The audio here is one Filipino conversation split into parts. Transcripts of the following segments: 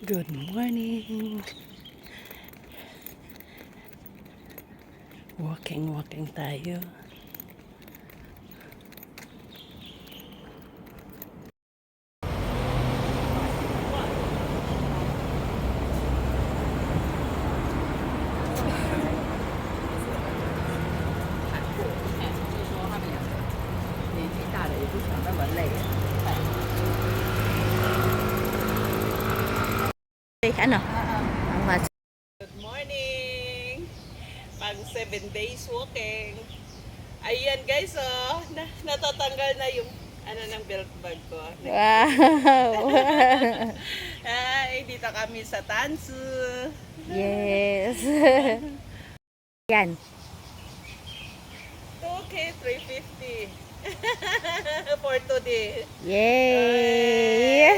Good morning. Walking tayo. Ano? Good morning. Pang 7 days walking. Ayan guys, oh, natatanggal na yung ng belt bag ko. Wow! Ay, dito kami sa Tansu. Yes! Yan. 2K 350 for today. Yay!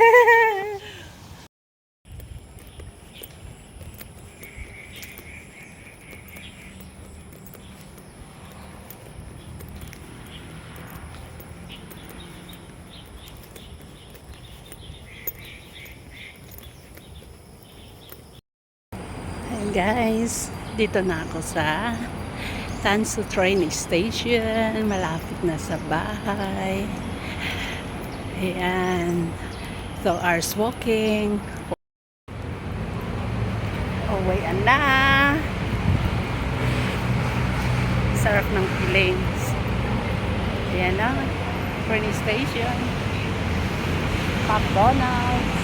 Ayan guys, dito na ako sa Tansu train station. Malapit na sa bahay. Ayan. 2 hours walking. Uwi na. Sarap ng feelings. Ayan na. Train station. McDonald's.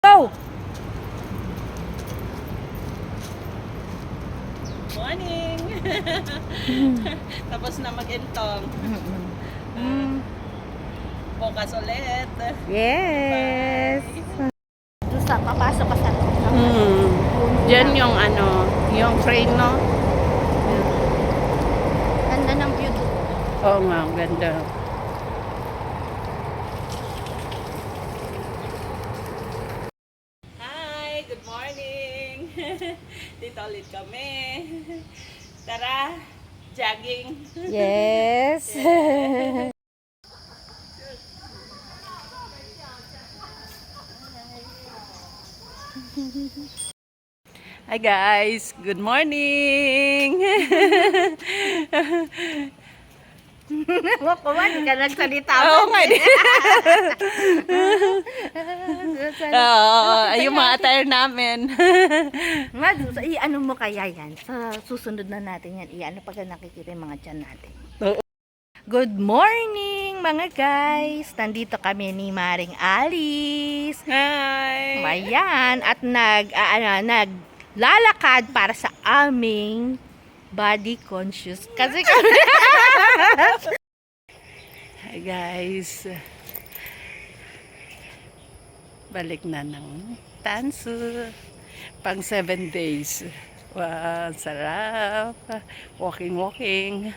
Go! Morning! Tapos na mag-entong. Bukas ulit. Yes! Doon sa papasok ka sa Diyan yung yung train, no? Ganda ng view doon. Oo nga, ganda. Hi, good morning. Dito ulit kami. Tara, jogging. Yes! Hi guys, good morning. Kuman, hindi ka nagsalita. Oo nga. Yung mga attire namin. I-ano mo kaya yan? Sa susunod na natin yan. I-ano pag nakikita yung mga tiyan natin. Oo. Good morning mga guys! Nandito kami ni Maring Alice. Hi. Ayan, at naglalakad para sa aming body conscious. Kasi kami Hi guys. Balik na ng Tansu. Pang 7 days. Wow, sarap. Walking.